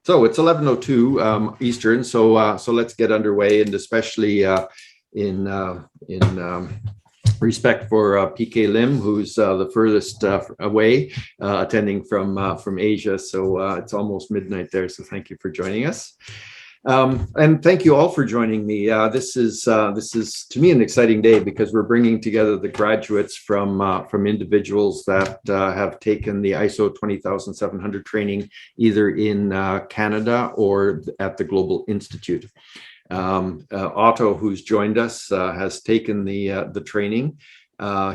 So it's 11:02 Eastern. So let's get underway, and especially in respect for PK Lim, who's the furthest away, attending from Asia. So it's almost midnight there. So thank you for joining us. And thank you all for joining me. This is to me an exciting day because we're bringing together the graduates from individuals that have taken the ISO 20700 training either in Canada or at the Global Institute. Otto, who's joined us, has taken the training.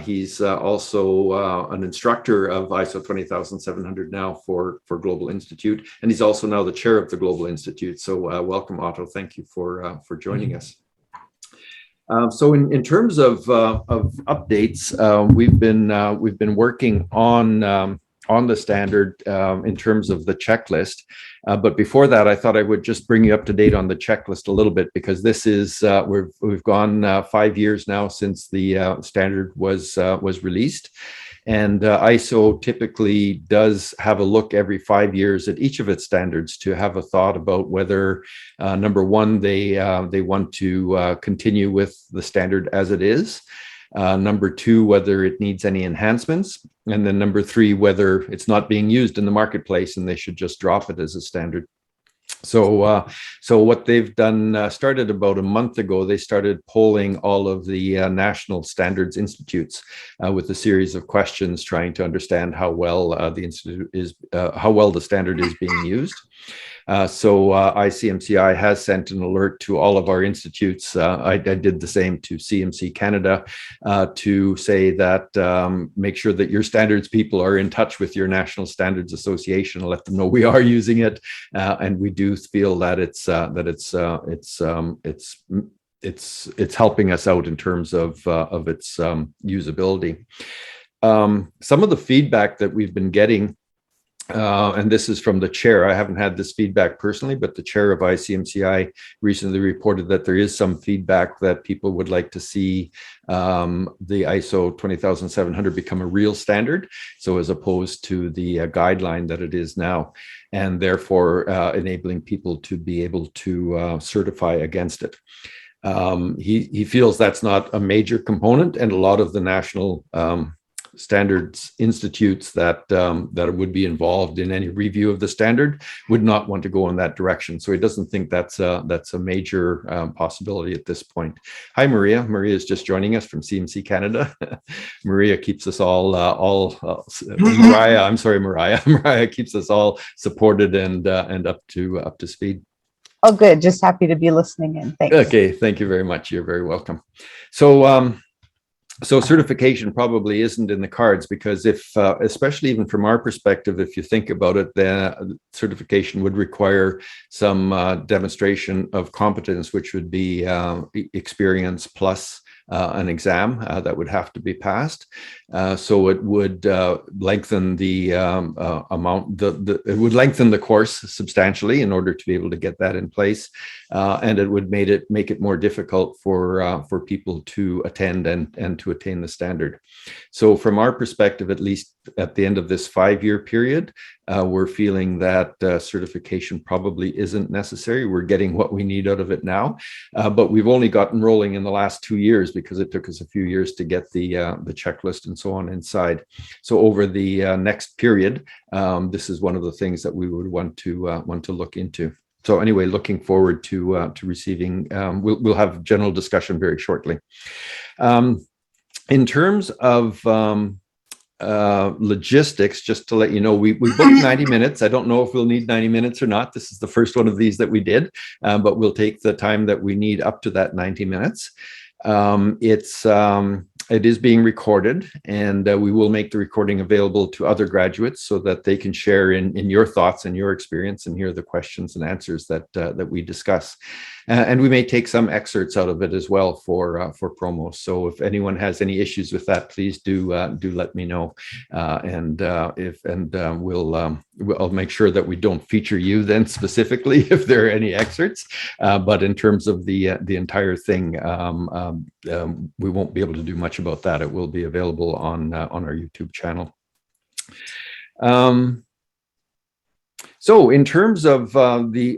He's also an instructor of ISO 20700 now for Global Institute, and he's also now the chair of the Global Institute. So welcome, Otto. Thank you for joining us. So in terms of updates, we've been working on the standard in terms of the checklist. But before that, I thought I would just bring you up to date on the checklist a little bit, because this is we've gone 5 years now since the standard was released, and ISO typically does have a look every 5 years at each of its standards to have a thought about whether number one, they want to continue with the standard as it is. Number two, whether it needs any enhancements. And then number three, whether it's not being used in the marketplace and they should just drop it as a standard. So what they've done, started about a month ago, they started polling all of the national standards institutes with a series of questions trying to understand how well the institute is, how well the standard is being used. So ICMCI has sent an alert to all of our institutes. I did the same to CMC Canada to say that make sure that your standards people are in touch with your National Standards Association and let them know we are using it, and we do feel that it's helping us out in terms of its usability. Some of the feedback that we've been getting, and this is from the chair. I haven't had this feedback personally, but the chair of ICMCI recently reported that there is some feedback that people would like to see the ISO 20700 become a real standard, so as opposed to the guideline that it is now, and therefore enabling people to be able to certify against it. He feels that's not a major component, and a lot of the national standards institutes that would be involved in any review of the standard would not want to go in that direction. So he doesn't think that's a major possibility at this point. Hi, Maria. Maria is just joining us from CMC Canada. Maria keeps us all Mariah. I'm sorry, Mariah. Mariah keeps us all supported and up to speed. Oh, good. Just happy to be listening in. Thanks. Okay. Thank you very much. You're very welcome. So certification probably isn't in the cards, because if, especially even from our perspective, if you think about it, the certification would require some demonstration of competence, which would be experience plus an exam that would have to be passed. So it would lengthen the amount, it would lengthen the course substantially in order to be able to get that in place, and it would make it more difficult for people to attend and to attain the standard. So from our perspective, at least at the end of this 5-year period, we're feeling that certification probably isn't necessary. We're getting what we need out of it now, but we've only gotten rolling in the last 2 years because it took us a few years to get the checklist and so on inside. So over the next period, this is one of the things that we would want to look into. So anyway, looking forward to receiving. We'll have general discussion very shortly. In terms of logistics, just to let you know, we booked 90 minutes. I don't know if we'll need 90 minutes or not. This is the first one of these that we did, but we'll take the time that we need up to that 90 minutes. It is being recorded, and we will make the recording available to other graduates so that they can share in your thoughts and your experience and hear the questions and answers that we discuss. And we may take some excerpts out of it as well for promo. So if anyone has any issues with that, please do let me know, I'll make sure that we don't feature you then specifically if there are any excerpts. But in terms of the entire thing, we won't be able to do much about that. It will be available on our YouTube channel. So in terms of the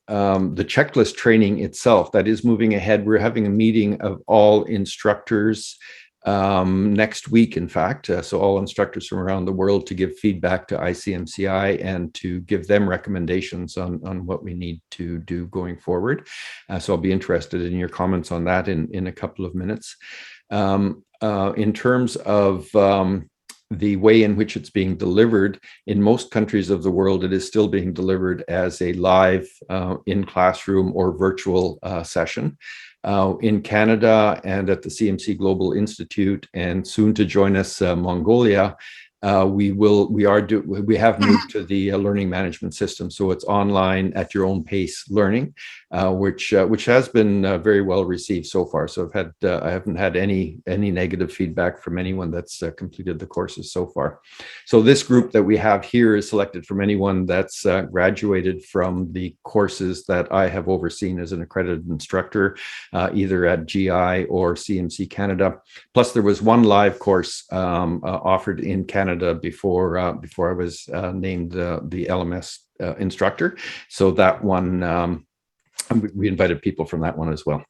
checklist training itself, that is moving ahead. We're having a meeting of all instructors next week, in fact. So all instructors from around the world to give feedback to ICMCI and to give them recommendations on what we need to do going forward. So I'll be interested in your comments on that in a couple of minutes. In terms of the way in which it's being delivered, in most countries of the world, it is still being delivered as a live in-classroom or virtual session. In Canada and at the CMC Global Institute, and soon to join us, Mongolia, we have moved to the learning management system. So it's online at your own pace learning, which has been very well received so far. So I haven't had any negative feedback from anyone that's completed the courses so far. So this group that we have here is selected from anyone that's graduated from the courses that I have overseen as an accredited instructor, either at GI or CMC Canada. Plus there was one live course offered in Canada before I was named the LMS instructor. So that one, we invited people from that one as well.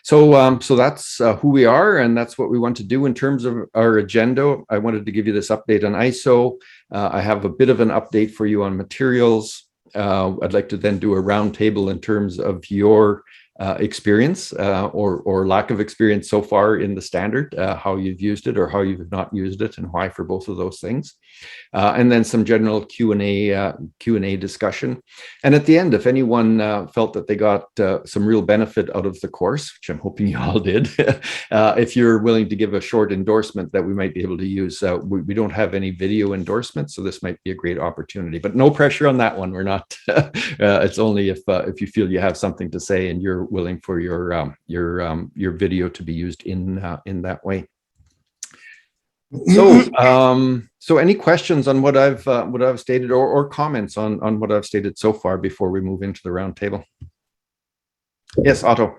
So so that's who we are, and that's what we want to do in terms of our agenda. I wanted to give you this update on ISO. I have a bit of an update for you on materials. I'd like to then do a roundtable in terms of your experience or lack of experience so far in the standard, how you've used it or how you've not used it, and why for both of those things. And then some general Q&A discussion. And at the end, if anyone felt that they got some real benefit out of the course, which I'm hoping you all did, if you're willing to give a short endorsement that we might be able to use, we don't have any video endorsements, so this might be a great opportunity. But no pressure on that one. We're not. It's only if you feel you have something to say and you're willing for your video to be used in that way. So any questions on what I've stated, or comments on what I've stated so far before we move into the roundtable? Yes, Otto.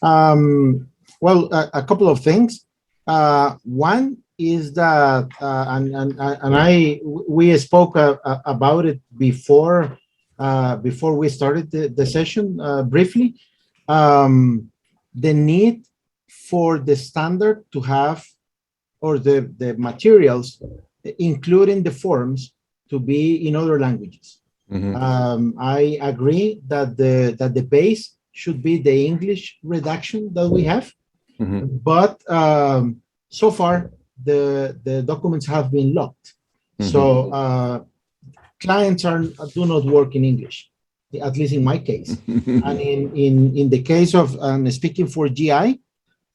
Well, a couple of things. One is that, we spoke about it before we started the session briefly. The need for the standard to have, or the materials, including the forms, to be in other languages. Mm-hmm. I agree that the base should be the English redaction that we have. Mm-hmm. But so far the documents have been locked. Mm-hmm. So clients do not work in English, at least in my case. And in the case of speaking for GI,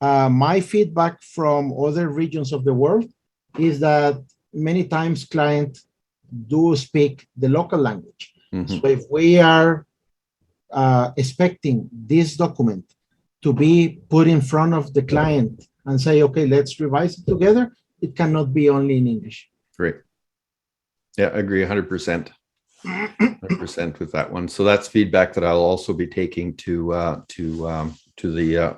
my feedback from other regions of the world is that many times clients do speak the local language. Mm-hmm. So if we are expecting this document to be put in front of the client and say, okay, let's revise it together, it cannot be only in English. Great. Yeah, I agree 100%. 100% with that one. So that's feedback that I'll also be taking to the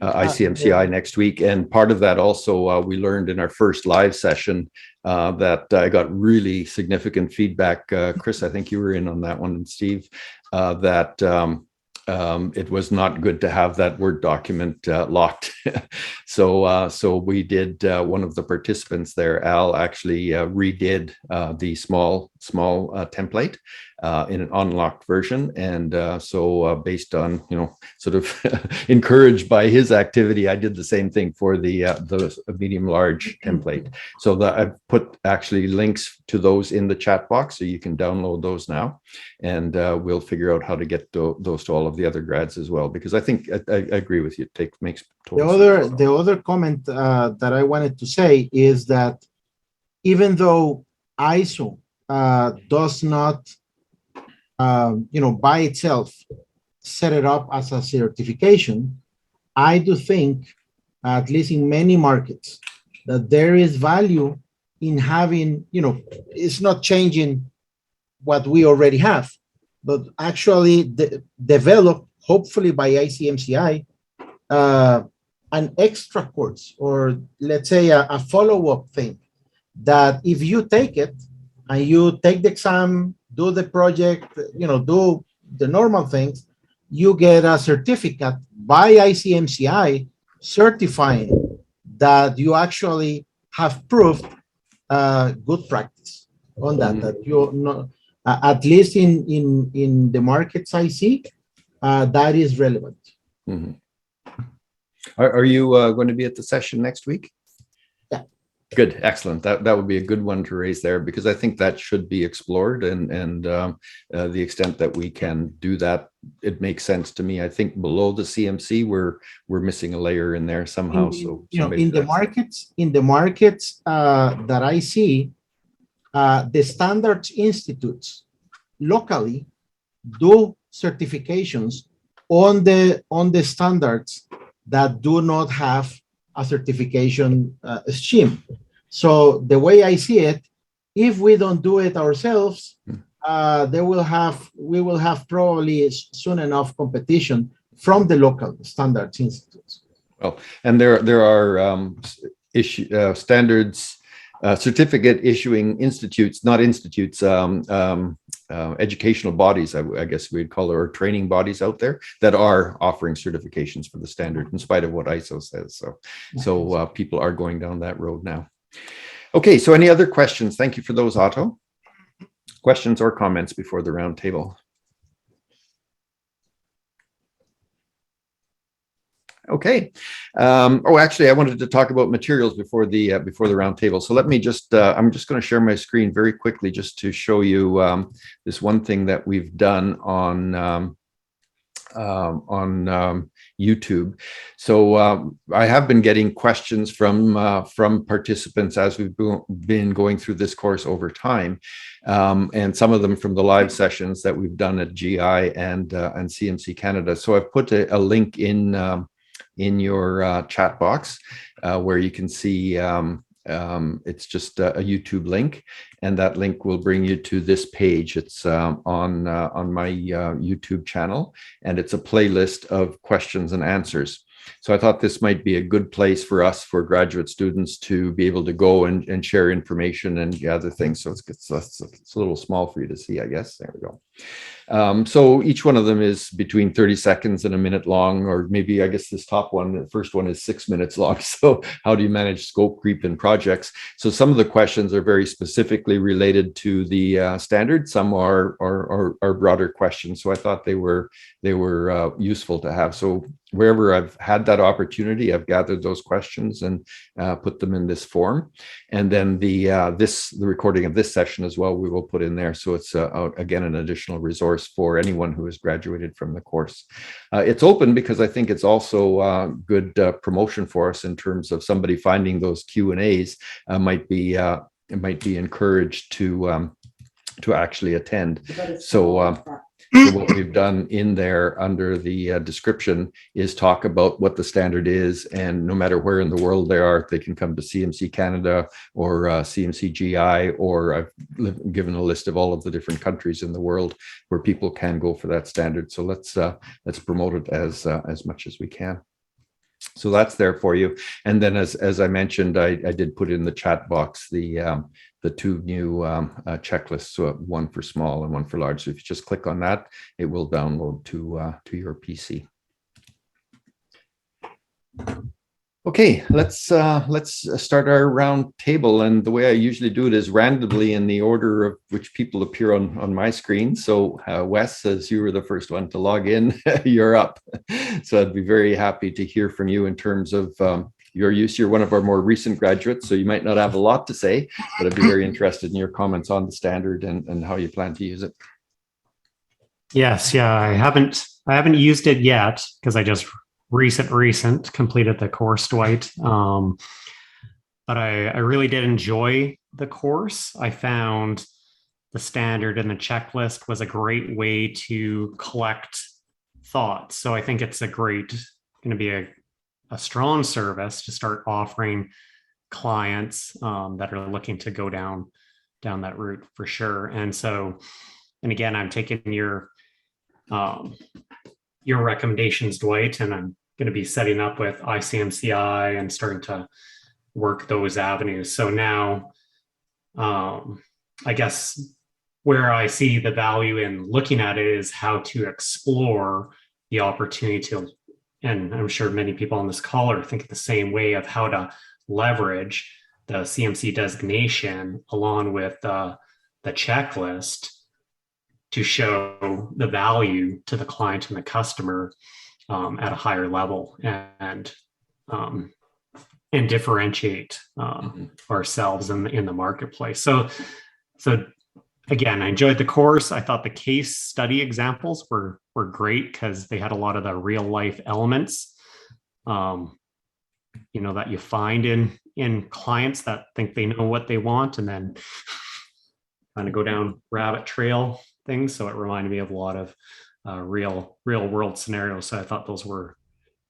ICMCI next week. And part of that also, we learned in our first live session that I got really significant feedback. Chris, I think you were in on that one, and Steve, that it was not good to have that Word document locked. So we did, one of the participants there, Al, actually redid the small template in an unlocked version. And so based on, sort of encouraged by his activity, I did the same thing for the medium large template. So that I've put actually links to those in the chat box, so you can download those now. And we'll figure out how to get those to all of the other grads as well, because I think I agree with you. It makes total sense. The other comment that I wanted to say is that even though ISO does not, by itself set it up as a certification, I do think, at least in many markets, that there is value in having, it's not changing what we already have, but actually develop, hopefully by ICMCI, an extra course, or let's say a follow-up thing, that if you take it, and you take the exam, do the project, do the normal things, you get a certificate by ICMCI certifying that you actually have proved good practice on that. That you know, at least in the markets I see, that is relevant. Mm-hmm. Are you going to be at the session next week? Yeah. Good, excellent. That would be a good one to raise there, because I think that should be explored, and the extent that we can do that, it makes sense to me. I think below the CMC, we're missing a layer in there somehow. In the markets that I see, the standards institutes locally do certifications on the standards that do not have a certification scheme. So the way I see it, if we don't do it ourselves, we will have probably soon enough competition from the local standards institutes. Well, and there are standards certificate issuing institutes, not institutes, educational bodies, I guess we'd call it, or training bodies out there that are offering certifications for the standard in spite of what ISO says. So people are going down that road now. Okay, so any other questions? Thank you for those, Otto. Questions or comments before the roundtable? Okay. Actually, I wanted to talk about materials before the roundtable. So let me just, I'm just going to share my screen very quickly just to show you this one thing that we've done on YouTube. So I have been getting questions from participants as we've been going through this course over time, and some of them from the live sessions that we've done at GI and CMC Canada. So I've put a link in your chat box where you can see it's just a YouTube link, and that link will bring you to this page. It's on my YouTube channel, and it's a playlist of questions and answers. So I thought this might be a good place for us, for graduate students, to be able to go and share information and gather things. So it's a little small for you to see, I guess. There we go. So each one of them is between 30 seconds and a minute long, or maybe, I guess this top one, the first one, is 6 minutes long. So how do you manage scope creep in projects? So some of the questions are very specifically related to the standard. Some are broader questions. So I thought they were useful to have. So wherever I've had that opportunity, I've gathered those questions and put them in this form. And then the recording of this session as well, we will put in there. So it's again an additional resource for anyone who has graduated from the course. It's open because I think it's also good promotion for us in terms of somebody finding those Q&As might be encouraged to actually attend. So what we've done in there under the description is talk about what the standard is, and no matter where in the world they are, they can come to CMC Canada or CMC GI, or I've given a list of all of the different countries in the world where people can go for that standard. So let's promote it as much as we can. So that's there for you. And then as I mentioned, I did put in the chat box the two new checklists, so one for small and one for large. So if you just click on that, it will download to your PC. Okay, let's start our round table. And the way I usually do it is randomly in the order of which people appear on my screen. So Wes, as you were the first one to log in, you're up. So I'd be very happy to hear from you in terms of your use. You're one of our more recent graduates, so you might not have a lot to say, but I'd be very interested in your comments on the standard and how you plan to use it. Yes, yeah, I haven't used it yet because I just recent completed the course, Dwight. But I really did enjoy the course. I found the standard and the checklist was a great way to collect thoughts. So I think it's going to be a strong service to start offering clients that are looking to go down that route for sure. And again, I'm taking your recommendations, Dwight, and I'm going to be setting up with ICMCI and starting to work those avenues. So now I guess where I see the value in looking at it is how to explore the opportunity to, and I'm sure many people on this call are thinking the same way, of how to leverage the CMC designation along with the checklist to show the value to the client and the customer at a higher level, and differentiate ourselves in the marketplace. So again, I enjoyed the course. I thought the case study examples were great because they had a lot of the real life elements, that you find in clients that think they know what they want and then kind of go down rabbit trail things. So it reminded me of a lot of real world scenarios. So I thought those were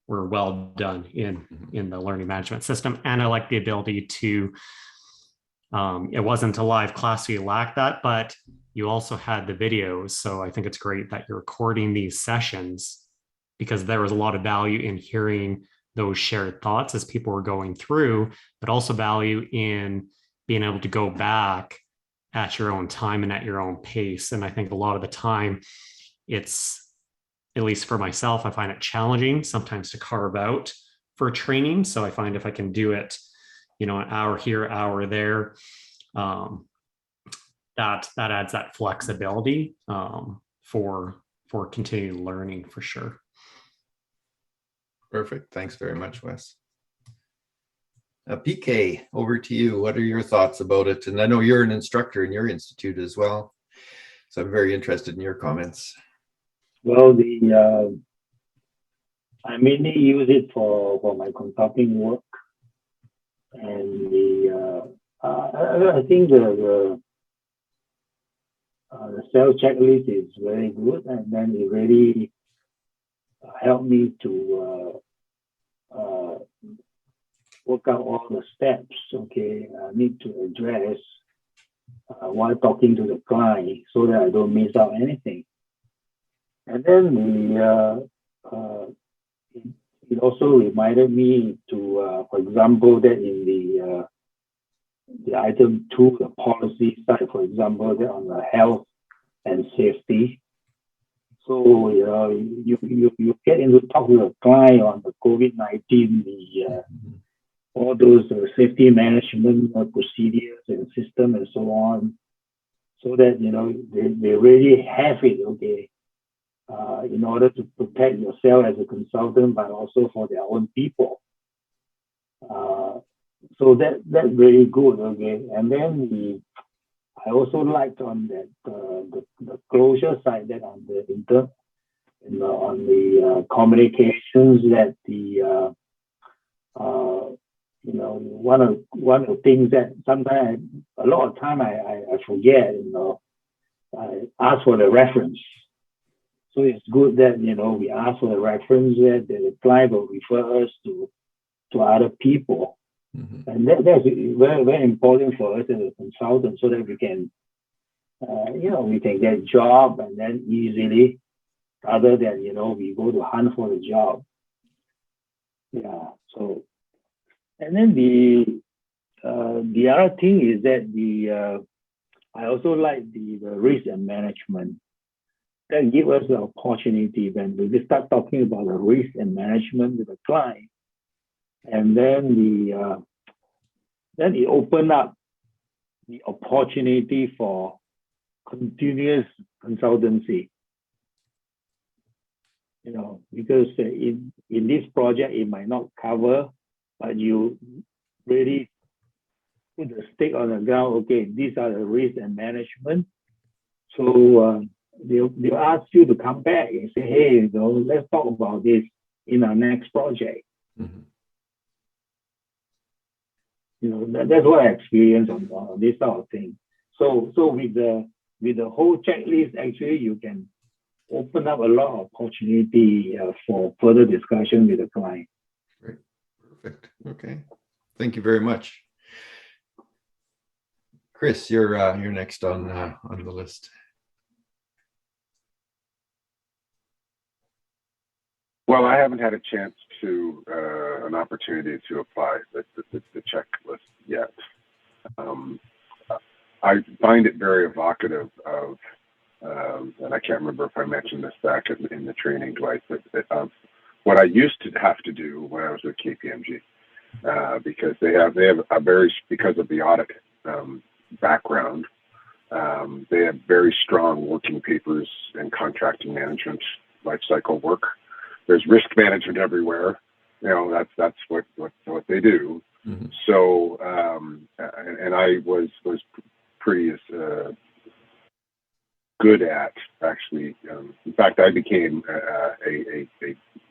well done in the learning management system. And I like the ability to, it wasn't a live class, so you lacked that, but you also had the videos. So I think it's great that you're recording these sessions, because there was a lot of value in hearing those shared thoughts as people were going through, but also value in being able to go back at your own time and at your own pace. And I think a lot of the time it's, at least for myself, I find it challenging sometimes to carve out for training. So I find if I can do it, an hour here, hour there, that adds that flexibility for continued learning for sure. Perfect. Thanks very much, Wes. PK, over to you. What are your thoughts about it? And I know you're an instructor in your institute as well, so I'm very interested in your comments. Well, I mainly use it for my consulting work, and I think the sales checklist is very good, and then it really helped me to work out all the steps. Okay, I need to address while talking to the client so that I don't miss out anything. And then it also reminded me to, for example, that in the item 2, the policy side, for example, that on the health and safety. So you get into talk with a client on the COVID-19, all those safety management procedures and system and so on, so that they really have it, okay, in order to protect yourself as a consultant, but also for their own people. So that's really good, okay. And then I also liked on that the closure side, that on the communications, that one of the things that sometimes a lot of time I forget, I ask for the reference. So it's good that we ask for the reference, that the client will refer us to other people. Mm-hmm. And that's very, very important for us as a consultant, so that we can we can get a job and then easily, rather than we go to hunt for the job. Yeah. So, and then the other thing is that I also like the risk and management. That give us the opportunity when we start talking about the risk and management with the client, and then it opened up the opportunity for continuous consultancy. Because in this project it might not cover, but you really put the stake on the ground. Okay, these are the risk and management. So they'll ask you to come back and say, hey, let's talk about this in our next project. Mm-hmm. That's what I experienced on this sort of thing. So with the whole checklist, actually you can open up a lot of opportunity for further discussion with the client. Great. Perfect. Okay. Thank you very much. Chris, you're next on the list. Well, I haven't had a chance to an opportunity to apply the checklist yet. I find it very evocative of, and I can't remember if I mentioned this back in the training, Dwight, but of what I used to have to do when I was with KPMG, because they have a very, because of the audit background, they have very strong working papers and contracting management lifecycle work. There's risk management everywhere. You know, that's what they do. Mm-hmm. So, and I was pretty good at actually. In fact, I became a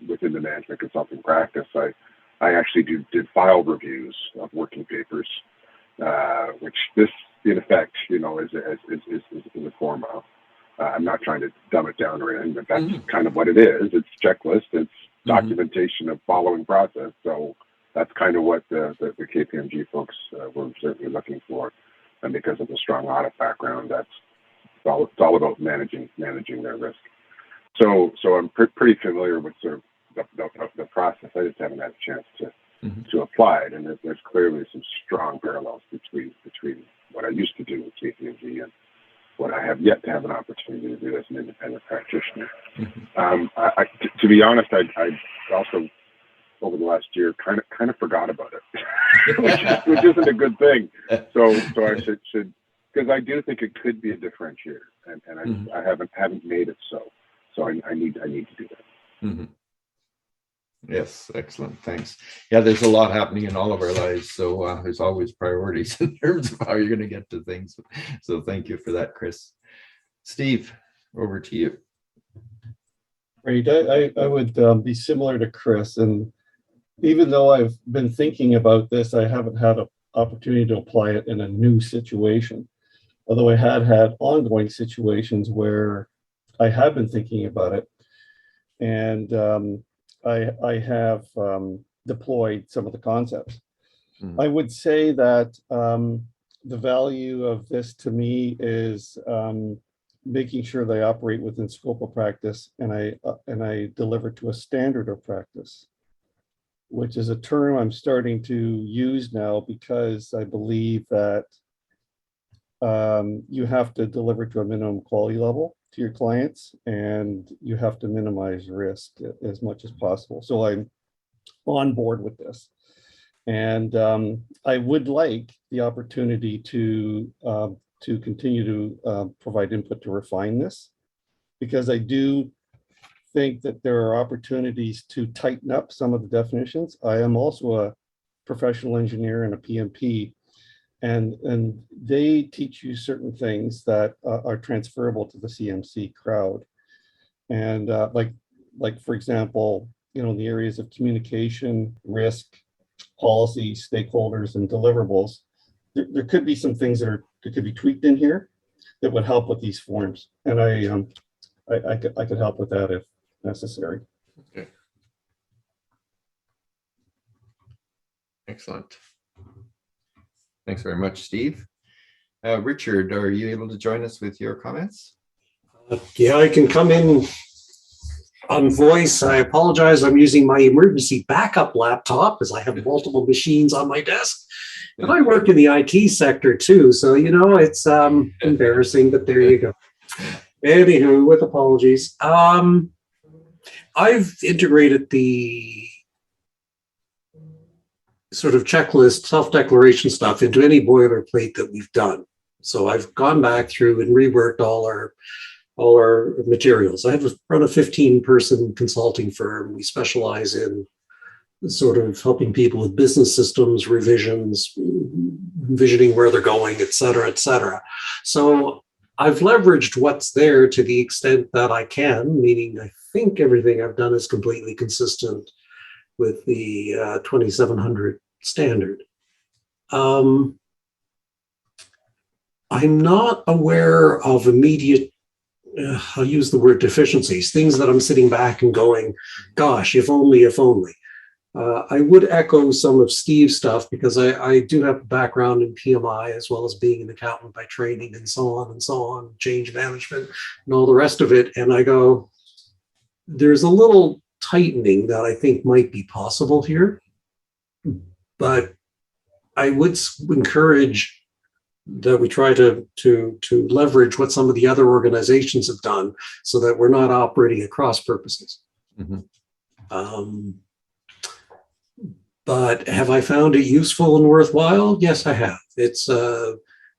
within the management consulting practice. I actually did file reviews of working papers, which this in effect, you know, is in the form of. I'm not trying to dumb it down or anything, but that's kind of what it is. It's checklist. It's documentation of following process. So that's kind of what the KPMG folks were certainly looking for. And because of the strong audit background, it's all about managing their risk. So I'm pretty familiar with sort of the process. I just haven't had a chance to apply it. And there's clearly some strong parallels between what I used to do with KPMG and what I have yet to have an opportunity to do as an independent practitioner. To be honest, I also over the last year kind of forgot about it, which isn't a good thing. So I should because I do think it could be a differentiator, and I haven't made it so. So I need to do that. Mm-hmm. Yes, excellent. Thanks. Yeah, there's a lot happening in all of our lives, so there's always priorities in terms of how you're going to get to things. So thank you for that, Chris. Steve, over to you. Right, I would be similar to Chris, and even though I've been thinking about this, I haven't had an opportunity to apply it in a new situation. Although I had ongoing situations where I have been thinking about it, and I have deployed some of the concepts. I would say that the value of this to me is making sure they operate within scope of practice, and I deliver to a standard of practice, which is a term I'm starting to use now because I believe that you have to deliver to a minimum quality level to your clients, and you have to minimize risk as much as possible. So I'm on board with this, and I would like the opportunity to continue to provide input to refine this, because I do think that there are opportunities to tighten up some of the definitions. I am also a professional engineer and a PMP, and they teach you certain things that are transferable to the CMC crowd. And like for example, you know, in the areas of communication, risk, policy, stakeholders, and deliverables, there could be some things that could be tweaked in here that would help with these forms. And I could help with that if necessary. Okay. Excellent. Thanks very much, Steve. Richard, are you able to join us with your comments? Yeah, I can come in on voice. I apologize. I'm using my emergency backup laptop as I have multiple machines on my desk. And I work in the IT sector too. So, you know, it's embarrassing, but there you go. Anywho, with apologies. I've integrated the sort of checklist, self-declaration stuff into any boilerplate that we've done. So I've gone back through and reworked all our materials. I have run a 15-person consulting firm. We specialize in sort of helping people with business systems, revisions, envisioning where they're going, et cetera, et cetera. So I've leveraged what's there to the extent that I can, meaning I think everything I've done is completely consistent with the 2700 standard. I'm not aware of immediate, I'll use the word deficiencies, things that I'm sitting back and going, gosh, if only, if only. I would echo some of Steve's stuff because I do have a background in PMI as well as being an accountant by training and so on, change management and all the rest of it. And I go, there's a little tightening that I think might be possible here, but I would encourage that we try to leverage what some of the other organizations have done so that we're not operating at cross purposes. But have I found it useful and worthwhile? Yes, I have. It's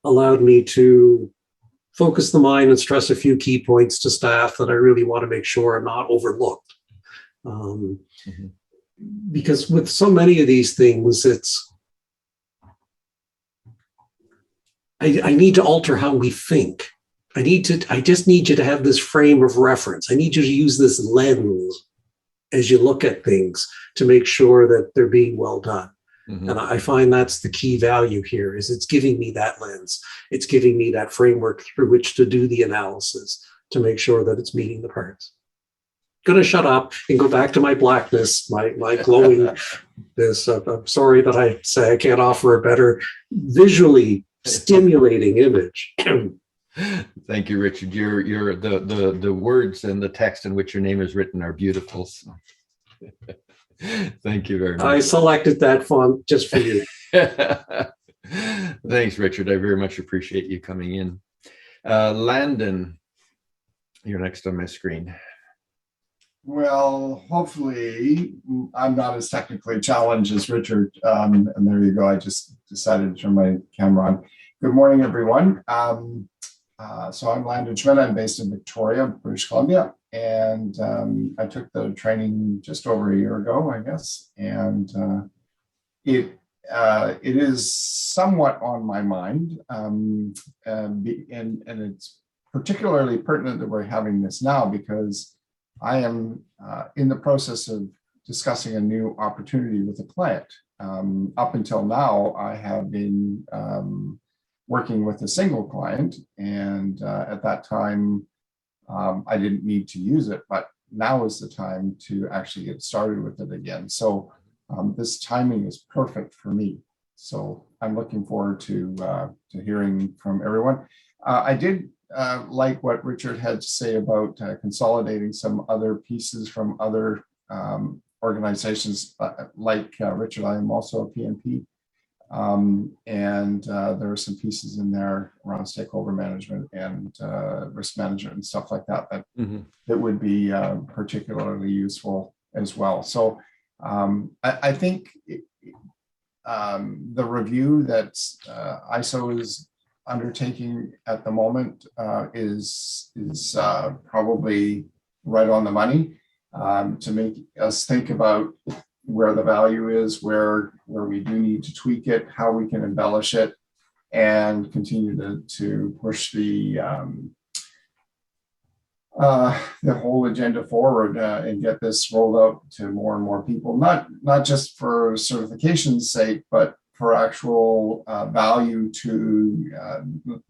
allowed me to focus the mind and stress a few key points to staff that I really want to make sure are not overlooked. Because with so many of these things, I need to alter how we think. I just need you to have this frame of reference. I need you to use this lens as you look at things to make sure that they're being well done. And I find that's the key value here, is it's giving me that lens. It's giving me that framework through which to do the analysis to make sure that it's meeting the parts. Going to shut up and go back to my blackness, my glowing this. I'm sorry that I say I can't offer a better visually stimulating image. Thank you, Richard. The words and the text in which your name is written are beautiful. So. Thank you very much. I selected that font just for you. Thanks, Richard. I very much appreciate you coming in. Landon, you're next on my screen. Well, hopefully I'm not as technically challenged as Richard. And there you go. I just decided to turn my camera on. Good morning, everyone. So I'm Landon Schmidt. I'm based in Victoria, British Columbia. And I took the training just over a year ago, I guess. And it is somewhat on my mind. And it's particularly pertinent that we're having this now because I am in the process of discussing a new opportunity with a client. Up until now, I have been working with a single client, and at that time, I didn't need to use it, but now is the time to actually get started with it again. So this timing is perfect for me. So I'm looking forward to hearing from everyone. I did like what Richard had to say about consolidating some other pieces from other organizations. Like Richard, I am also a PMP. And there are some pieces in there around stakeholder management and risk management and stuff like that that would be particularly useful as well. So I think the review that ISO is undertaking at the moment is probably right on the money to make us think about where the value is, where we do need to tweak it, how we can embellish it, and continue to push the whole agenda forward and get this rolled out to more and more people, not just for certification's sake, but for actual value to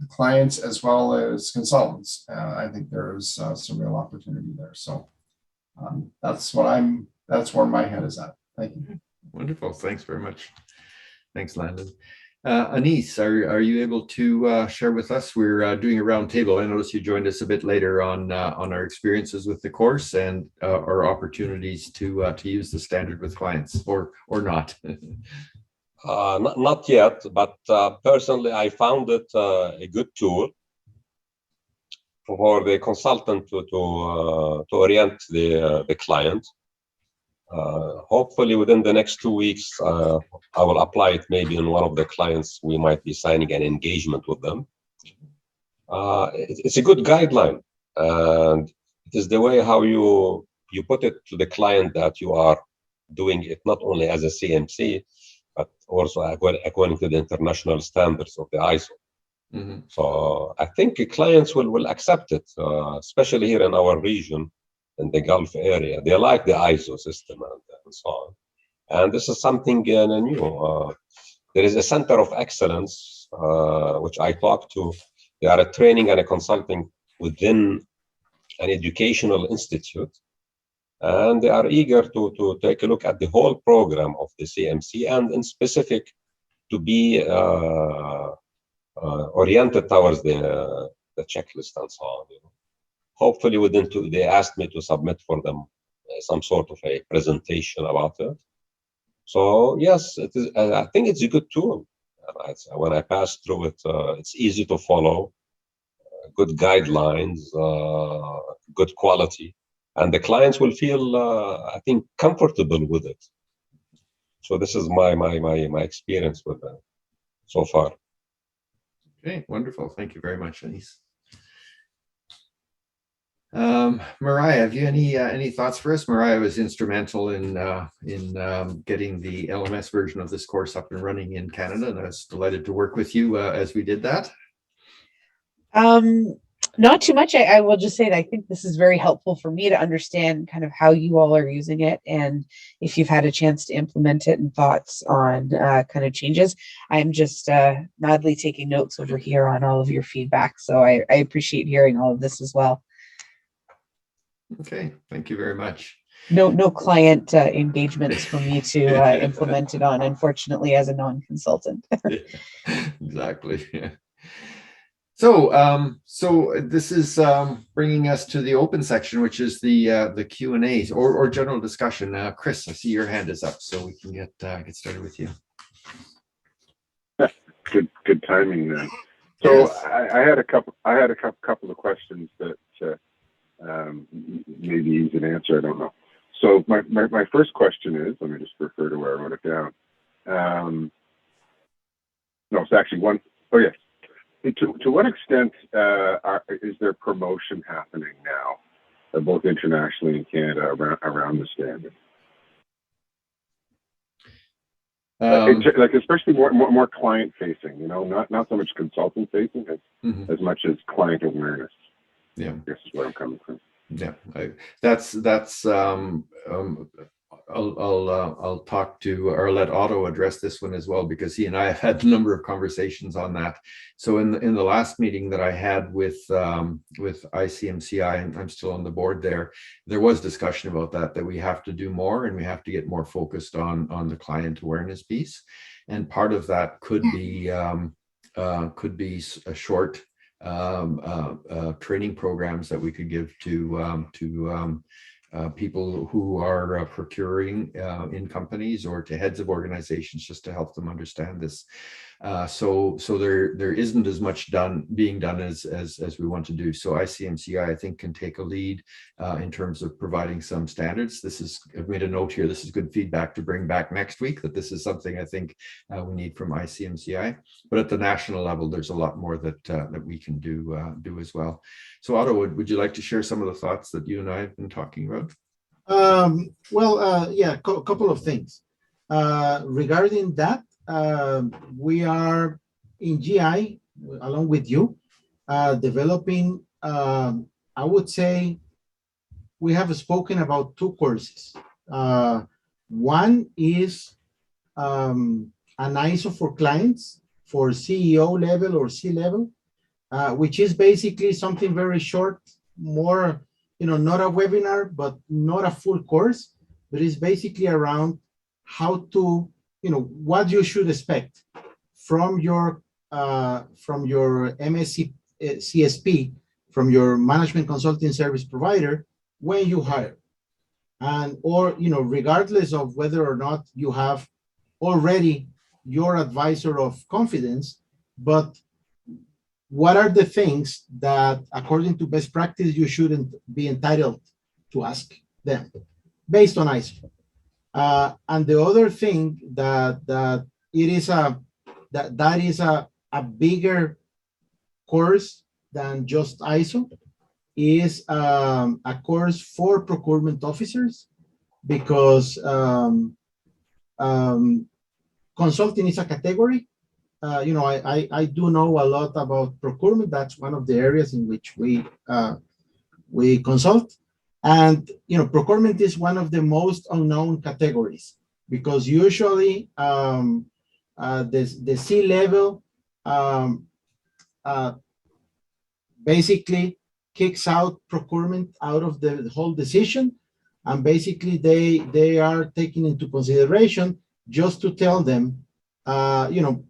clients as well as consultants. I think there's some real opportunity there. So that's where my head is at. Thank you. Wonderful. Thanks very much. Thanks, Landon. Anis, are you able to share with us? We're doing a roundtable. I noticed you joined us a bit later on our experiences with the course and our opportunities to use the standard with clients, or not. Not yet, but personally, I found it a good tool for the consultant to orient the client. Hopefully, within the next 2 weeks, I will apply it maybe in one of the clients. We might be signing an engagement with them. It's a good guideline, and it is the way how you put it to the client that you are doing it not only as a CMC, but also according to the international standards of the ISO. So I think clients will accept it, especially here in our region, in the Gulf area. They like the ISO system and so on. And this is something new. There is a center of excellence, which I talked to. They are a training and a consulting within an educational institute. And they are eager to take a look at the whole program of the CMC, and in specific to be oriented towards the checklist and so on. Hopefully within they asked me to submit for them some sort of a presentation about it. So yes, it is. I think it's a good tool, When I pass through it, it's easy to follow, good guidelines, good quality, and the clients will feel, I think, comfortable with it. So this is my experience with it so far. Okay, wonderful. Thank you very much, Anis. Mariah, have you any thoughts for us? Mariah was instrumental in getting the LMS version of this course up and running in Canada, and I was delighted to work with you as we did that. Not too much. I will just say that I think this is very helpful for me to understand kind of how you all are using it, and if you've had a chance to implement it and thoughts on kind of changes. I'm just madly taking notes over here on all of your feedback. So I appreciate hearing all of this as well. Okay, thank you very much. No client engagements for me to implement it on, unfortunately, as a non-consultant. Exactly. Yeah. So, this is bringing us to the open section, which is the Q&As or general discussion. Chris, I see your hand is up, so we can get started with you. Good timing then. So Yes. I had a couple of questions that maybe easy to answer. I don't know. So my first question is, let me just refer to where I wrote it down. No, it's actually one. Oh yes. To what extent is there promotion happening now, both internationally and Canada, around the standard? Like especially more client facing, not so much consultant facing as much as client awareness. Yeah, I guess is where I'm coming from. Yeah, I'll talk to, or let Otto address this one as well, because he and I have had a number of conversations on that. So in the last meeting that I had with ICMCI, and I'm still on the board there was discussion about that we have to do more, and we have to get more focused on the client awareness piece. And part of that could be a short training programs that we could give to people who are procuring in companies, or to heads of organizations, just to help them understand this. So there isn't as much being done as we want to do. So ICMCI, I think, can take a lead in terms of providing some standards. I've made a note here. This is good feedback to bring back next week, that this is something I think we need from ICMCI. But at the national level, there's a lot more that we can do as well. So Otto, would you like to share some of the thoughts that you and I have been talking about? Yeah, couple of things. Regarding that, we are in GI, along with you, developing, I would say, we have spoken about two courses. One is an ISO for clients for CEO level or C level, which is basically something very short, more, not a webinar, but not a full course, but it's basically around how to, what you should expect from your MSc CSP, from your management consulting service provider when you hire. And, or, regardless of whether or not you have already your advisor of confidence, but what are the things that, according to best practice, you shouldn't be entitled to ask them based on ISO? And the other thing that is a bigger course than just ISO is a course for procurement officers, because consulting is a category. I do know a lot about procurement. That's one of the areas in which we consult. And, procurement is one of the most unknown categories, because usually the C-level basically kicks out procurement out of the whole decision. And basically they are taking into consideration just to tell them, do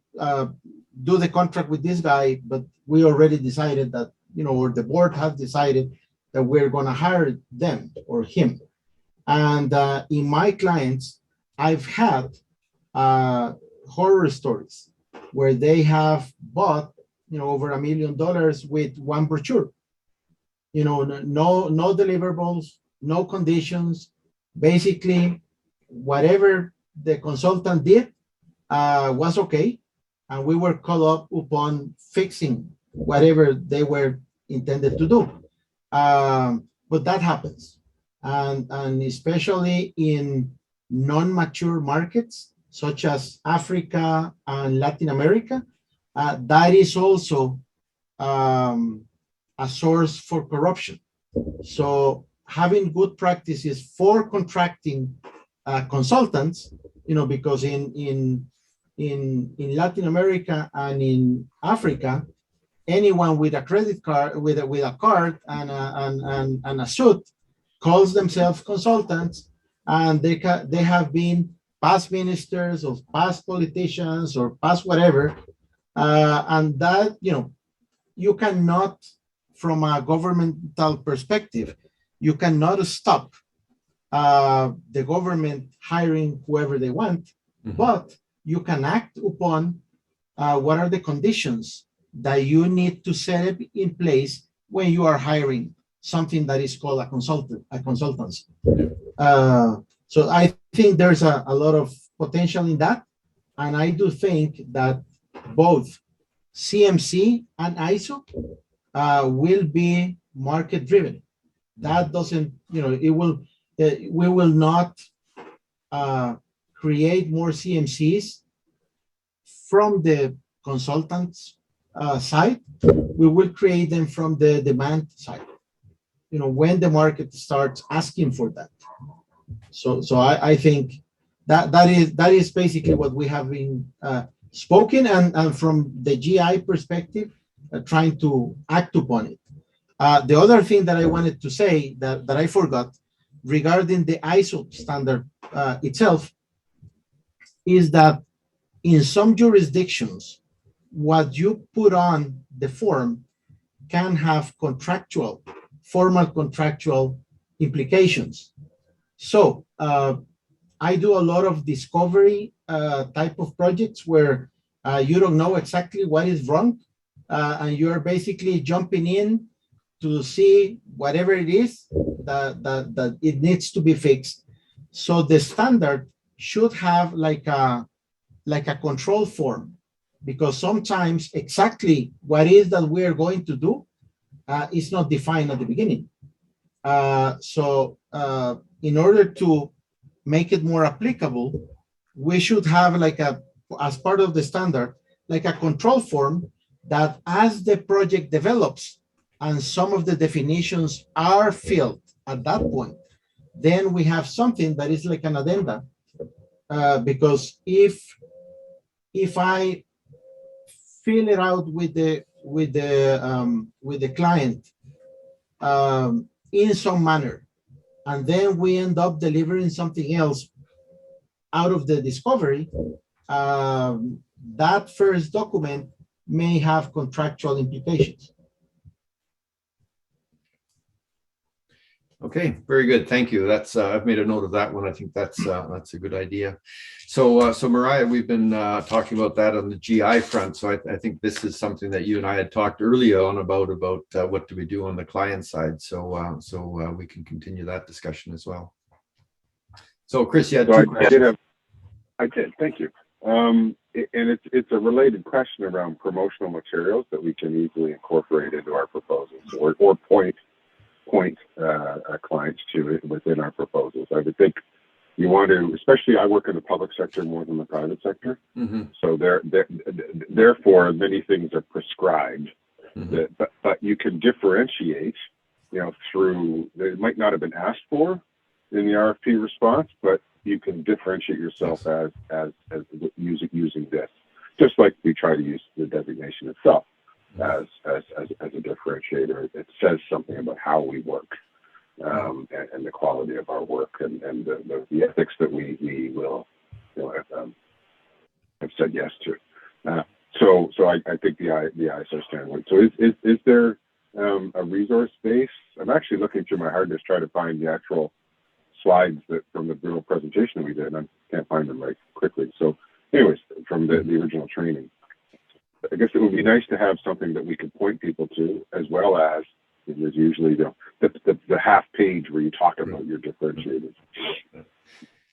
the contract with this guy, but we already decided that, or the board has decided that we're going to hire them or him. And in my clients, I've had horror stories where they have bought, over $1 million with one brochure. No deliverables, no conditions. Basically, whatever the consultant did was okay, and we were called up upon fixing whatever they were intended to do. But that happens, and especially in non-mature markets such as Africa and Latin America, that is also a source for corruption. So having good practices for contracting consultants, because in Latin America and in Africa, anyone with a credit card, with a card and a suit, calls themselves consultants, and they have been past ministers or past politicians or past whatever, and that you cannot, from a governmental perspective, you cannot stop the government hiring whoever they want, but you can act upon what are the conditions that you need to set in place when you are hiring something that is called a consultancy. So I think there's a lot of potential in that, and I do think that both CMC and ISO will be market driven. That doesn't, we will not create more CMCs from the consultants side. We will create them from the demand side, when the market starts asking for that. So I think that is basically what we have been spoken, and from the GI perspective, trying to act upon it. The other thing that I wanted to say that I forgot regarding the ISO standard itself is that in some jurisdictions, what you put on the form can have formal contractual implications. So I do a lot of discovery type of projects where you don't know exactly what is wrong, and you're basically jumping in to see whatever it is that it needs to be fixed. So the standard should have like a control form, because sometimes exactly what is that we are going to do is not defined at the beginning. So in order to make it more applicable, we should have as part of the standard, like a control form that as the project develops and some of the definitions are filled at that point, then we have something that is like an addenda. Because if I fill it out with the client in some manner, and then we end up delivering something else out of the discovery, that first document may have contractual implications. Okay, very good. Thank you. That's I've made a note of that one. I think that's a good idea. So Mariah, we've been talking about that on the GI front. So I think this is something that you and I had talked early on about what do we do on the client side. So we can continue that discussion as well. So Chris, you had two questions. I did. Thank you. And it's a related question around promotional materials that we can easily incorporate into our proposals or point clients to it within our proposals. I would think you want to, especially I work in the public sector more than the private sector. Mm-hmm. So therefore many things are prescribed, mm-hmm. but you can differentiate, through, it might not have been asked for in the RFP response, but you can differentiate yourself as using this, just like we try to use the designation itself as a differentiator. It says something about how we work, and the quality of our work and the ethics that we will have said yes to. So I think the ISO standard. So is there a resource base? I'm actually looking through my hard disk trying to find the actual slides that from the real presentation we did, and I can't find them right quickly. So anyways, from the original training. I guess it would be nice to have something that we could point people to, as well as there's usually the half page where you talk about your differentiators.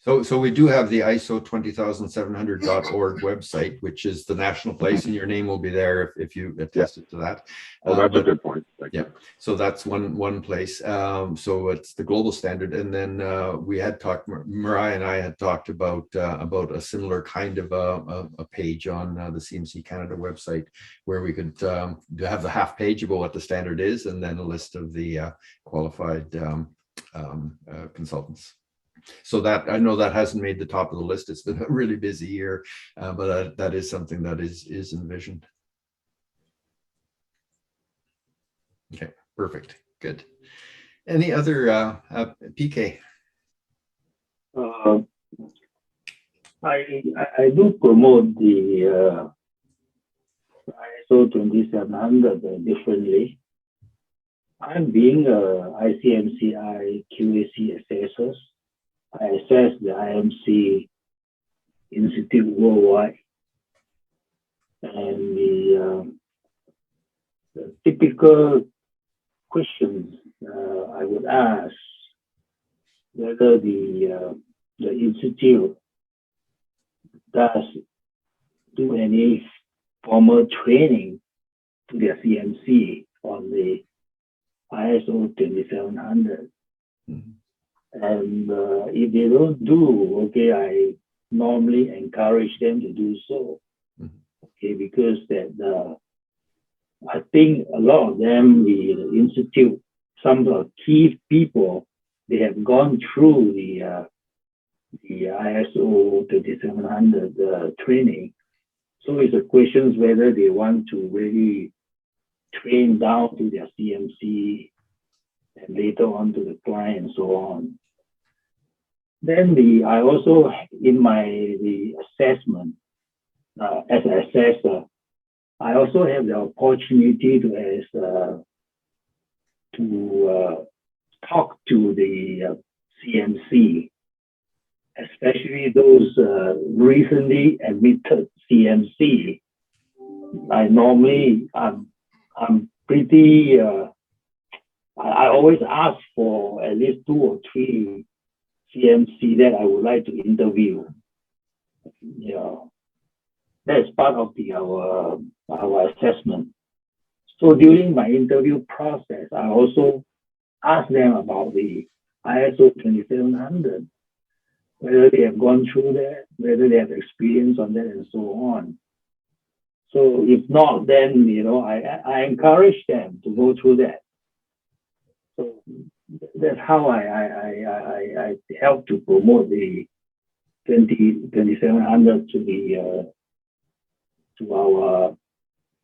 So we do have the ISO 20700.org website, which is the national place, and your name will be there if you attested to that. Oh, that's a good point. Thank you. So that's one place. So it's the global standard, and then we had talked. Mariah and I had talked about a similar kind of a page on the CMC Canada website, where we could have the half page about what the standard is, and then a list of the qualified consultants. So that I know that hasn't made the top of the list. It's been a really busy year, but that is something that is envisioned. Okay, perfect, good. Any other PK? I do promote the ISO 20700 differently. I'm being ICMCI QAC assessors. I assess the IMC Institute worldwide, and the typical questions I would ask whether the institute does do any formal training to their CMC on the ISO 20700. Mm-hmm. And if they don't do, okay, I normally encourage them to do so. Mm-hmm. Okay, because that I think a lot of them, the institute, some of the key people, they have gone through the ISO 20700 training. So it's a question whether they want to really train down to their CMC and later on to the client and so on. Then I also, in the assessment, as an assessor, I also have the opportunity to talk to the CMC, especially those recently admitted CMC. I'm pretty, I always ask for at least 2 or 3 CMC that I would like to interview. Yeah, that's part of our assessment. So during my interview process, I also ask them about the ISO 20700, whether they have gone through that, whether they have experience on that, and so on. So if not, then I encourage them to go through that. So that's how I help to promote the 20700 to our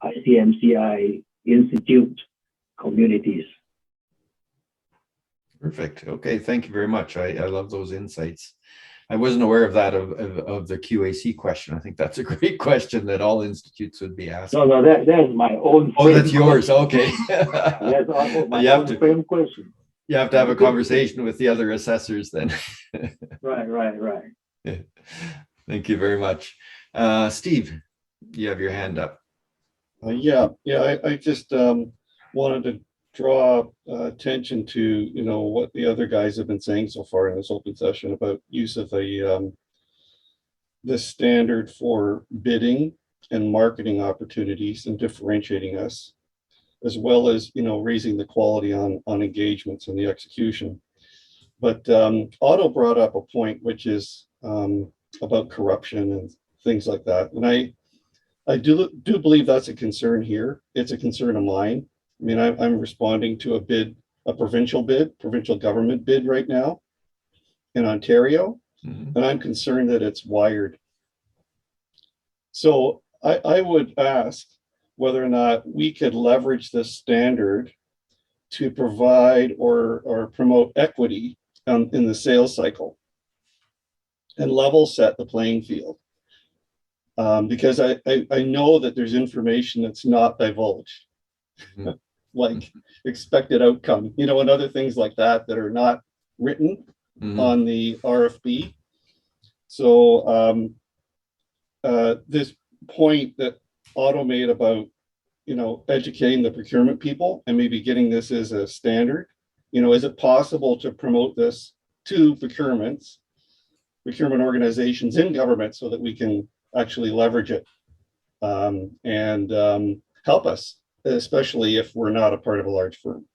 ICMCI Institute communities. Perfect. Okay, thank you very much. I love those insights. I wasn't aware of that of the QAC question. I think that's a great question that all institutes would be asking. No, that's my own. Oh, that's yours. Question. Okay. That's my own frame question. You have to have a conversation with the other assessors then. Right. Yeah. Thank you very much. Steve, you have your hand up. I just wanted to draw attention to what the other guys have been saying so far in this open session about use of the standard for bidding and marketing opportunities and differentiating us, as well as raising the quality on engagements and the execution. But Otto brought up a point which is about corruption and things like that, and I do believe that's a concern here. It's a concern of mine. I mean, I'm responding to a provincial government bid right now in Ontario, mm-hmm. and I'm concerned that it's wired. So I would ask whether or not we could leverage this standard to provide or promote equity in the sales cycle and level set the playing field. Because I know that there's information that's not divulged. Mm-hmm. Like expected outcome, and other things like that are not written mm-hmm. on the RFP. So this point that Otto made about, you know, educating the procurement people and maybe getting this as a standard. You know, is it possible to promote this to procurement organizations in government so that we can actually leverage it and help us, especially if we're not a part of a large firm?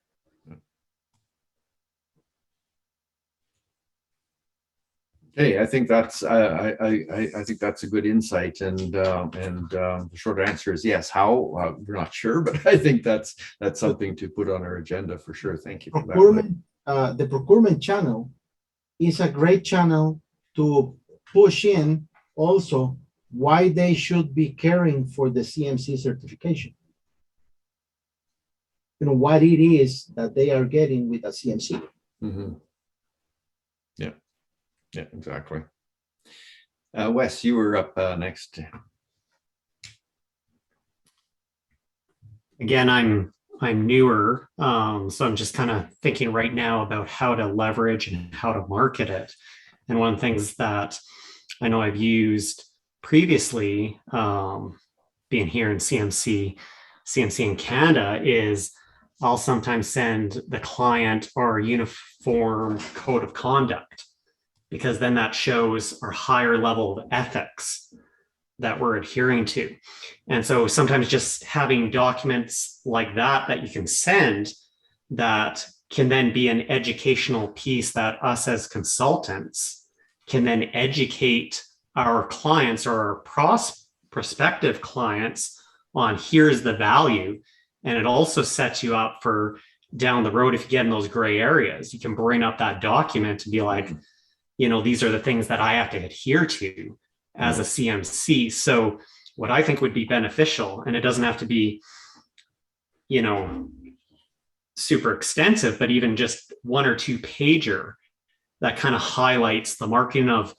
Hey, I think that's I think that's a good insight, and the short answer is yes. How we're not sure, but I think that's something to put on our agenda for sure. Thank you for that. Procurement, the procurement channel is a great channel to push in also why they should be caring for the CMC certification. You know, what it is that they are getting with a CMC. Mm-hmm. Yeah, exactly. Wes, you were up next. Again, I'm newer, so I'm just kind of thinking right now about how to leverage and how to market it. And one of the things that I know I've used previously, being here in CMC in Canada, is I'll sometimes send the client our uniform code of conduct, because then that shows our higher level of ethics that we're adhering to. And so sometimes just having documents like that you can send, that can then be an educational piece that us as consultants can then educate our clients or our prospective clients on, here's the value. And it also sets you up for down the road, if you get in those gray areas, you can bring up that document and be like, you know, these are the things that I have to adhere to as a CMC. So what I think would be beneficial, and it doesn't have to be, you know, super extensive, but even just 1 or 2 pager that kind of highlights the marketing of,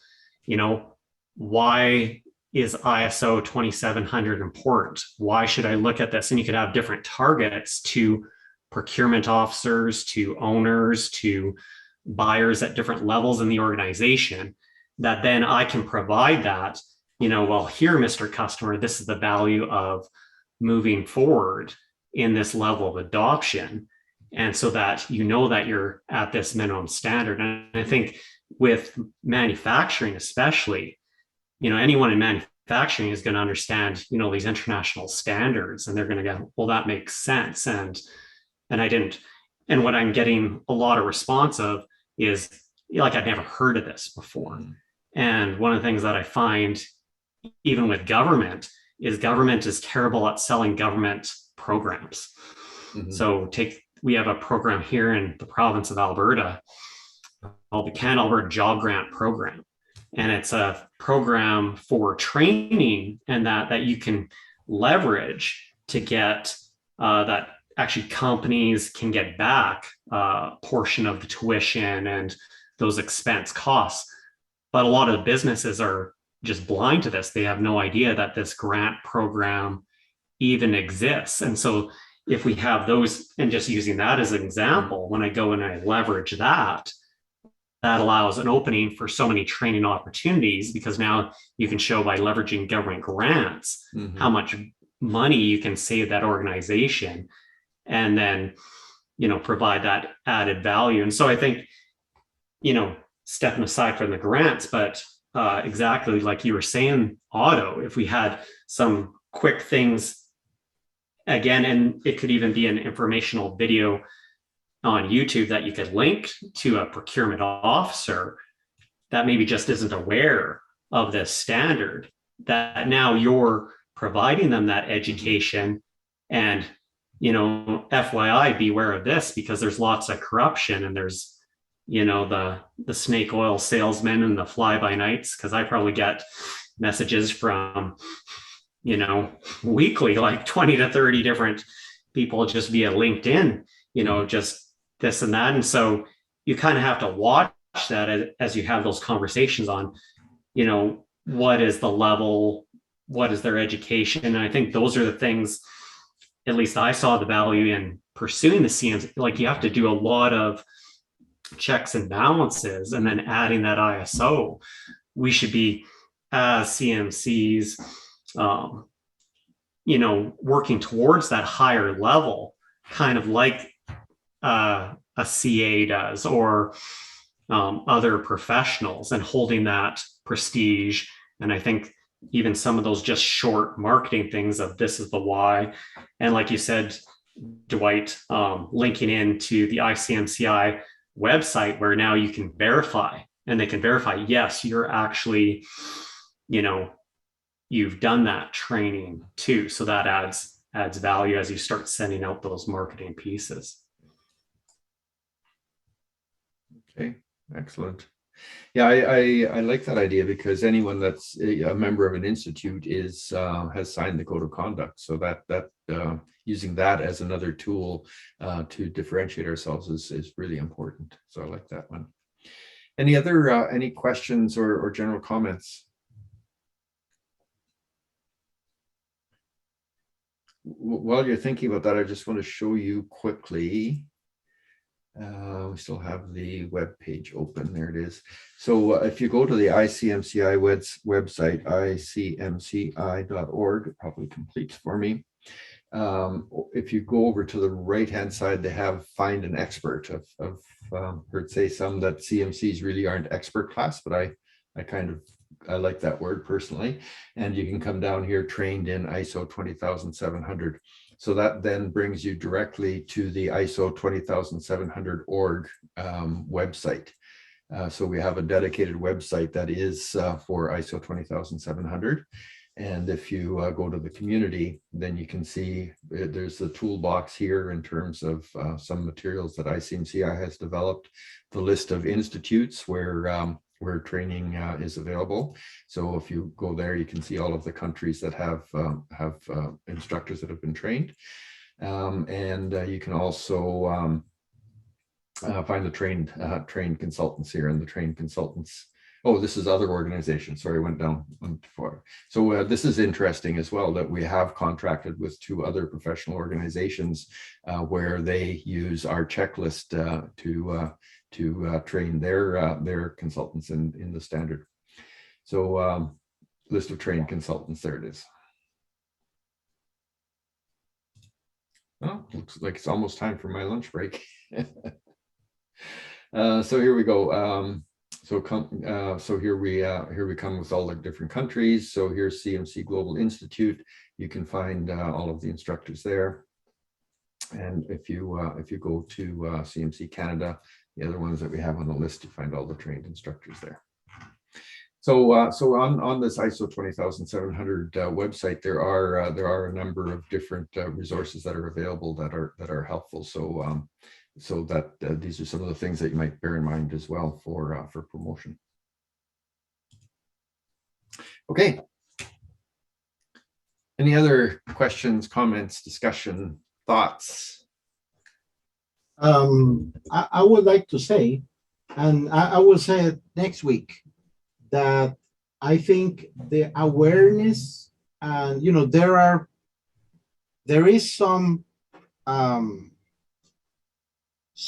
you know, why is ISO 2700 important? Why should I look at this? And you could have different targets to procurement officers, to owners, to buyers at different levels in the organization, that then I can provide that, you know, well, here, Mr. Customer, this is the value of moving forward in this level of adoption. And so that you know that you're at this minimum standard. And I think with manufacturing, especially, you know, anyone in manufacturing is going to understand, you know, these international standards, and they're going to go, well, that makes sense. And what I'm getting a lot of response of is, like, I've never heard of this before. And one of the things that I find, even with government is terrible at selling government programs. Mm-hmm. So we have a program here in the province of Alberta called the Canada Alberta Job Grant Program. And it's a program for training and that you can leverage to get that actually companies can get back a portion of the tuition and those expense costs. But a lot of the businesses are just blind to this. They have no idea that this grant program even exists. And so if we have those, and just using that as an example, when I go and I leverage that allows an opening for so many training opportunities, because now you can show by leveraging government grants how much money you can save that organization, and then, you know, provide that added value. And so I think, you know, stepping aside from the grants, but exactly like you were saying, Otto, if we had some quick things, again, and it could even be an informational video on YouTube that you could link to a procurement officer that maybe just isn't aware of this standard, that now you're providing them that education. And, you know, FYI, beware of this, because there's lots of corruption, and there's, you know, the snake oil salesmen and the fly-by-nights, because I probably get messages from, you know, weekly, like 20 to 30 different people just via LinkedIn, you know, just this and that. And so you kind of have to watch that as you have those conversations on, you know, what is the level, what is their education. And I think those are the things, at least I saw the value in pursuing the CMC. Like, you have to do a lot of checks and balances, and then adding that ISO. We should be, as CMCs, working towards that higher level, kind of like a CA does, or other professionals, and holding that prestige. And I think even some of those just short marketing things of this is the why. And like you said, Dwight, linking into the ICMCI website where now you can verify, and they can verify, yes, you're actually, you've done that training too. So that adds value as you start sending out those marketing pieces. Okay, excellent. Yeah, I like that idea, because anyone that's a member of an institute has signed the code of conduct. So that using that as another tool to differentiate ourselves is really important. So I like that one. Any questions or general comments? While you're thinking about that, I just want to show you quickly. We still have the web page open. There it is. So if you go to the ICMCI website, icmci.org, it probably completes for me. If you go over to the right-hand side, they have find an expert. I've heard say some that CMCs really aren't expert class, but I like that word personally. And you can come down here, trained in ISO 20700. So that then brings you directly to the ISO 20700 org website. So we have a dedicated website that is for ISO 20700. And if you go to the community, then you can see there's the toolbox here in terms of some materials that ICMCI has developed, the list of institutes where training is available. So if you go there, you can see all of the countries that have instructors that have been trained. And you can also find the trained consultants here, and the trained consultants. Oh, this is other organizations. Sorry, I went down before. So this is interesting as well, that we have contracted with 2 other professional organizations where they use our checklist to train their consultants in the standard. So list of trained consultants, there it is. Oh, looks like it's almost time for my lunch break. So here we go. So here we come with all the different countries. So here's CMC Global Institute. You can find all of the instructors there. And if you go to CMC Canada, the other ones that we have on the list, you find all the trained instructors there. So on this ISO 20700 website, there are a number of different resources that are available that are helpful. So that these are some of the things that you might bear in mind as well for promotion. Okay. Any other questions, comments, discussion, thoughts? I would like to say, and I will say it next week, that I think the awareness, and there is some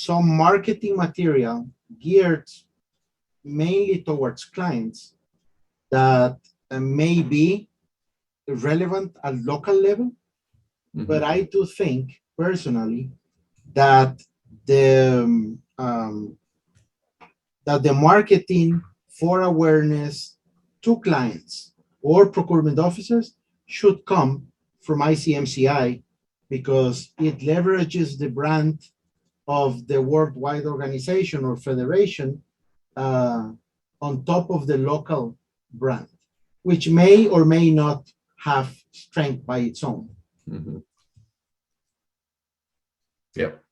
marketing material geared mainly towards clients that may be relevant at local level. Mm-hmm. But I do think personally that the marketing for awareness to clients or procurement officers should come from ICMCI, because it leverages the brand of the worldwide organization or federation on top of the local brand, which may or may not have strength by its own. Mm-hmm. Yep.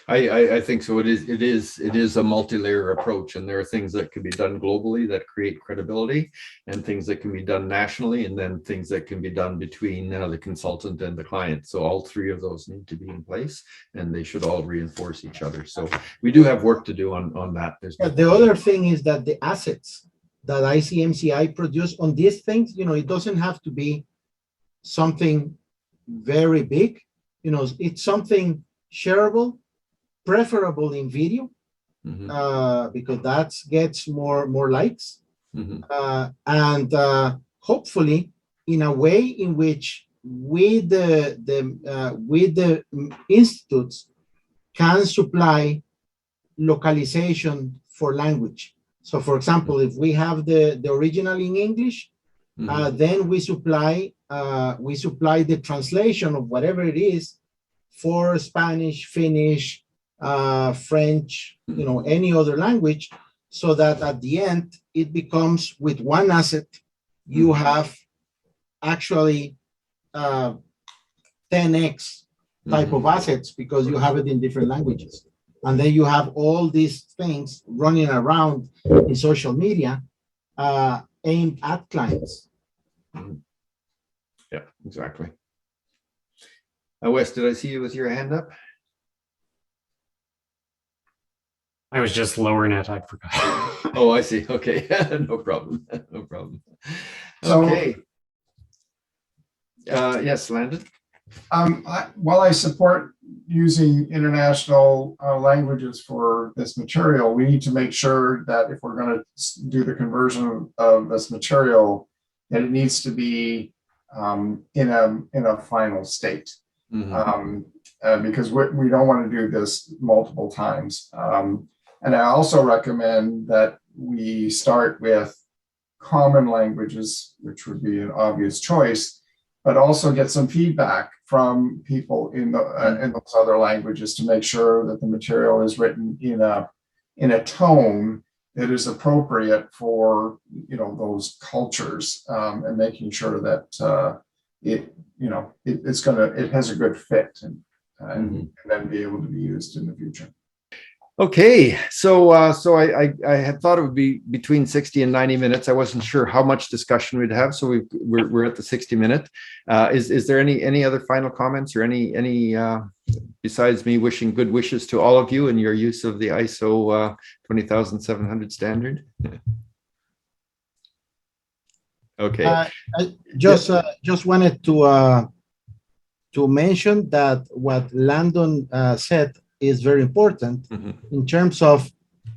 I think so. It is a multi-layer approach, and there are things that can be done globally that create credibility, and things that can be done nationally, and then things that can be done between the consultant and the client. So all 3 of those need to be in place, and they should all reinforce each other. So we do have work to do on that. The other thing is that the assets that ICMCI produce on these things, it doesn't have to be something very big. It's something shareable, preferable in video, mm-hmm. Because that gets more likes, mm-hmm. And hopefully in a way in which the institutes can supply localization for language. So, for example, if we have the original in English, then we supply the translation of whatever it is for Spanish, Finnish, French, any other language, so that at the end it becomes, with one asset, you have actually 10x type of assets, because you have it in different languages. And then you have all these things running around in social media aimed at clients. Yeah, exactly. Wes, did I see you with your hand up? I was just lowering it. I forgot. Oh, I see. Okay. No problem. No problem. So- Okay. Yes, Landon. While I support using international languages for this material, we need to make sure that if we're going to do the conversion of this material, that it needs to be in a final state. Because we don't want to do this multiple times. And I also recommend that we start with common languages, which would be an obvious choice, but also get some feedback from people in those other languages to make sure that the material is written in a tone that is appropriate for those cultures, and making sure that it has a good fit and then be able to be used in the future. Okay, so I had thought it would be between 60 and 90 minutes. I wasn't sure how much discussion we'd have, so we're at the 60-minute. Is there any other final comments, or any besides me wishing good wishes to all of you in your use of the ISO 20700 standard? Okay. I just wanted to mention that what Landon said is very important in terms of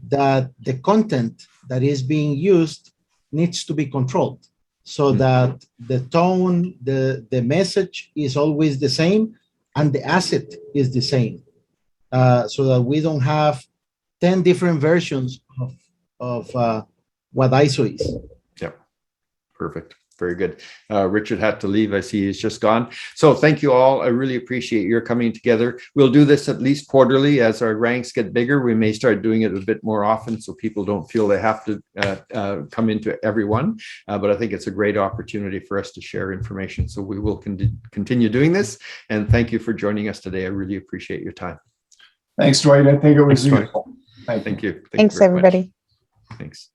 that the content that is being used needs to be controlled, so that the tone, the message is always the same, and the asset is the same, so that we don't have 10 different versions of what ISO is. Yeah, perfect. Very good. Richard had to leave. I see he's just gone. So thank you all. I really appreciate your coming together. We'll do this at least quarterly. As our ranks get bigger, we may start doing it a bit more often, so people don't feel they have to come into every one. But I think it's a great opportunity for us to share information. So we will continue doing this. And thank you for joining us today. I really appreciate your time. Thanks, Dwight. I think it was Thanks, useful. Thank you. Thanks, everybody. Thanks.